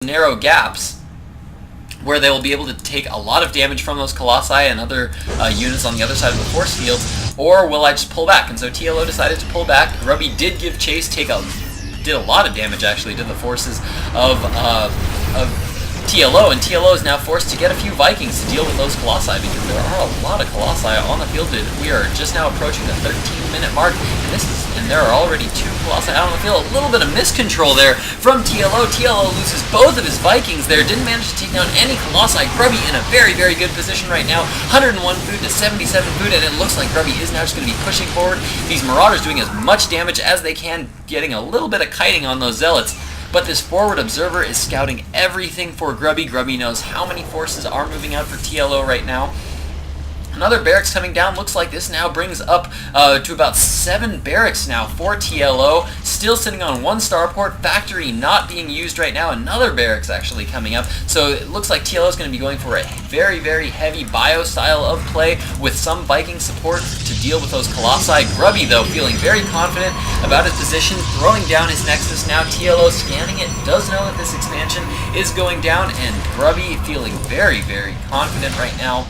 narrow gaps where they will be able to take a lot of damage from those Colossi and other units on the other side of the force field, or will I just pull back? And so TLO decided to pull back. Grubby did give chase, did a lot of damage actually to the forces of TLO, and TLO is now forced to get a few Vikings to deal with those Colossi, because there are a lot of Colossi on the field. We are just now approaching the 13-minute mark, and there are already 2 Colossi out on the field. A little bit of miscontrol there from TLO. TLO loses both of his Vikings there, didn't manage to take down any Colossi. Grubby in a very, very good position right now, 101 food to 77 food, and it looks like Grubby is now just going to be pushing forward. These Marauders doing as much damage as they can, getting a little bit of kiting on those Zealots. But this forward observer is scouting everything for Grubby. Grubby knows how many forces are moving out for TLO right now. Another barracks coming down. Looks like this now brings up to about 7 barracks now for TLO. Still sitting on 1 starport. Factory not being used right now. Another barracks actually coming up. So it looks like TLO is going to be going for a very, very heavy bio style of play with some Viking support to deal with those Colossi. Grubby, though, feeling very confident about his position, throwing down his Nexus now. TLO scanning it, does know that this expansion is going down, and Grubby feeling very, very confident right now,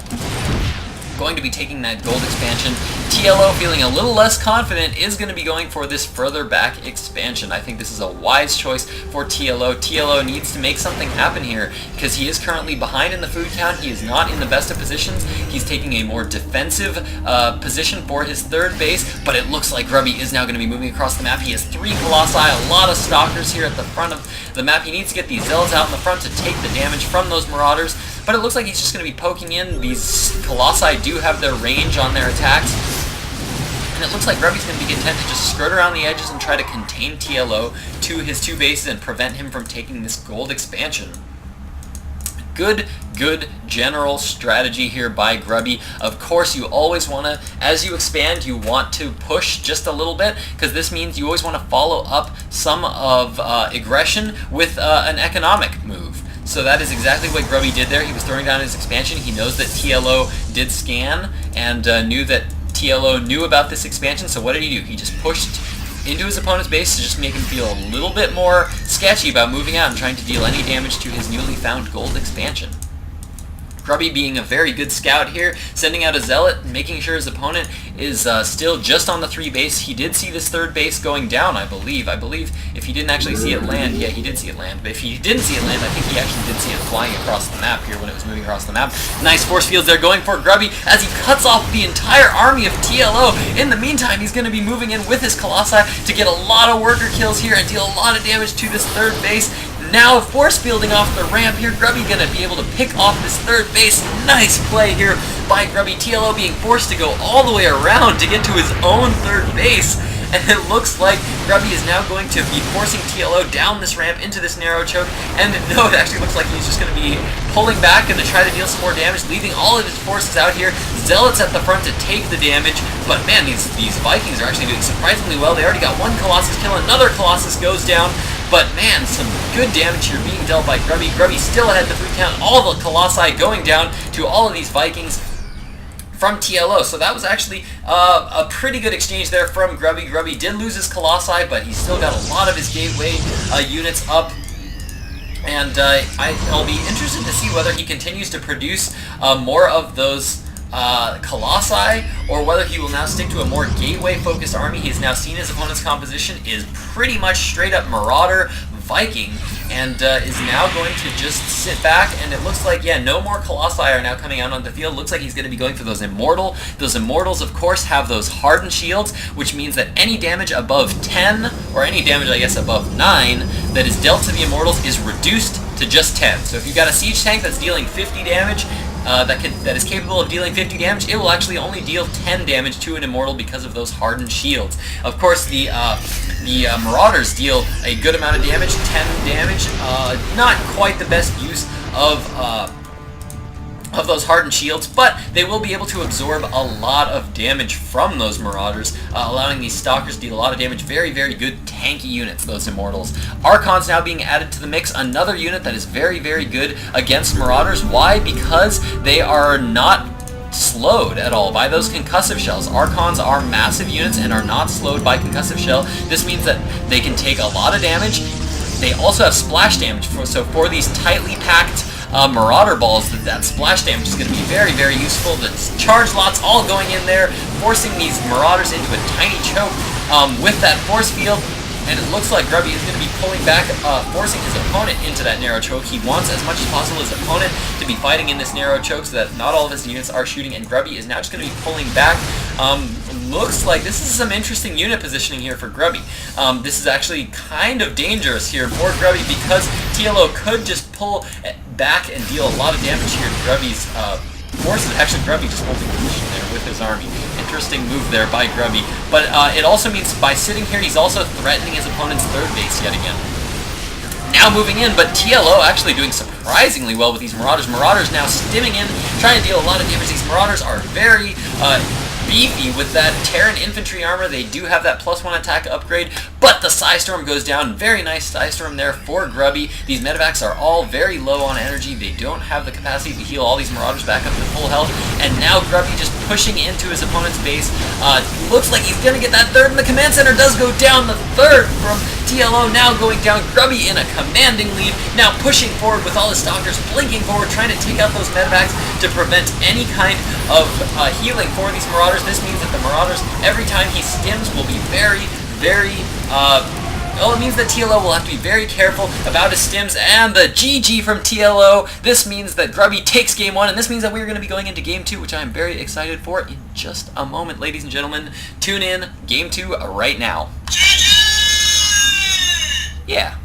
going to be taking that gold expansion. TLO feeling a little less confident, is going to be going for this further back expansion. I think this is a wise choice for TLO. TLO needs to make something happen here, because he is currently behind in the food count. He is not in the best of positions. He's taking a more defensive position for his 3rd base, but it looks like Grubby is now going to be moving across the map. He has 3 Colossi, a lot of Stalkers here at the front of the map. He needs to get these Zealots out in the front to take the damage from those Marauders, but it looks like he's just going to be poking in. These Colossi do have their range on their attacks, and it looks like Grubby's going to be content to just skirt around the edges and try to contain TLO to his 2 bases and prevent him from taking this gold expansion. Good general strategy here by Grubby. Of course, you always want to, as you expand, you want to push just a little bit, because this means you always want to follow up some of aggression with an economic move. So that is exactly what Grubby did there. He was throwing down his expansion. He knows that TLO did scan and knew that TLO knew about this expansion. So what did he do? He just pushed into his opponent's base to just make him feel a little bit more sketchy about moving out and trying to deal any damage to his newly found gold expansion. Grubby being a very good scout here, sending out a Zealot, making sure his opponent is still just on the 3 base. He did see this 3rd base going down, I believe. I believe if he didn't actually see it land, yeah, he did see it land. But if he didn't see it land, I think he actually did see it flying across the map here when it was moving across the map. Nice force fields there going for Grubby as he cuts off the entire army of TLO. In the meantime, he's going to be moving in with his Colossi to get a lot of worker kills here and deal a lot of damage to this 3rd base. Now force fielding off the ramp here. Grubby going to be able to pick off this 3rd base. Nice play here by Grubby. TLO being forced to go all the way around to get to his own 3rd base. And it looks like Grubby is now going to be forcing TLO down this ramp into this narrow choke. And no, it actually looks like he's just going to be pulling back and to try to deal some more damage, leaving all of his forces out here. Zealots at the front to take the damage. But man, these Vikings are actually doing surprisingly well. They already got 1 Colossus kill. Another Colossus goes down. But man, some good damage here being dealt by Grubby. Grubby still ahead in the food count. All the Colossi going down to all of these Vikings from TLO. So that was actually a pretty good exchange there from Grubby. Grubby did lose his Colossi, but he still got a lot of his gateway units up. And I'll be interested to see whether he continues to produce more of those Colossi, or whether he will now stick to a more gateway-focused army. He's now seen his opponent's composition is pretty much straight-up Marauder Viking, and is now going to just sit back, and it looks like, yeah, no more Colossi are now coming out on the field. Looks like he's going to be going for those Immortal. Those Immortals, of course, have those hardened shields, which means that any damage above 10, or any damage, I guess, above 9, that is dealt to the Immortals is reduced to just 10. So if you've got a siege tank that's dealing 50 damage, that is capable of dealing 50 damage, it will actually only deal 10 damage to an Immortal because of those hardened shields. Of course, the Marauders deal a good amount of damage, 10 damage. Not quite the best use of those hardened shields, but they will be able to absorb a lot of damage from those Marauders, allowing these Stalkers to deal a lot of damage. Very, very good tanky units, those Immortals. Archons now being added to the mix, another unit that is very, very good against Marauders. Why? Because they are not slowed at all by those concussive shells. Archons are massive units and are not slowed by concussive shell. This means that they can take a lot of damage, They also have splash damage, so for these tightly packed Marauder balls, that splash damage is going to be very, very useful. The charge lots all going in there, forcing these Marauders into a tiny choke with that force field. And it looks like Grubby is going to be pulling back, forcing his opponent into that narrow choke. He wants as much as possible his opponent to be fighting in this narrow choke so that not all of his units are shooting, and Grubby is now just going to be pulling back. Looks like this is some interesting unit positioning here for Grubby. This is actually kind of dangerous here for Grubby because TLO could just pull back and deal a lot of damage here to Grubby's forces. Actually, Grubby just holding position there with his army. Interesting move there by Grubby. But it also means by sitting here, he's also threatening his opponent's third base yet again. Now moving in, but TLO actually doing surprisingly well with these Marauders. Marauders now stimming in, trying to deal a lot of damage. These Marauders are very beefy with that Terran infantry armor. They do have that +1 attack upgrade, but the Psystorm goes down. Very nice Psystorm there for Grubby. These medevacs are all very low on energy. They don't have the capacity to heal all these Marauders back up to full health, and now Grubby just pushing into his opponent's base. Looks like he's going to get that third, and the command center does go down. The third from TLO now going down. Grubby in a commanding lead, now pushing forward with all his Stalkers, blinking forward, trying to take out those medevacs to prevent any kind of healing for these Marauders. This means that the Marauders, every time he stims, will be very, very, well, it means that TLO will have to be very careful about his stims, and the GG from TLO. This means that Grubby takes game 1, and this means that we're going to be going into game 2, which I am very excited for in just a moment, ladies and gentlemen. Tune in, game 2 right now. Yeah.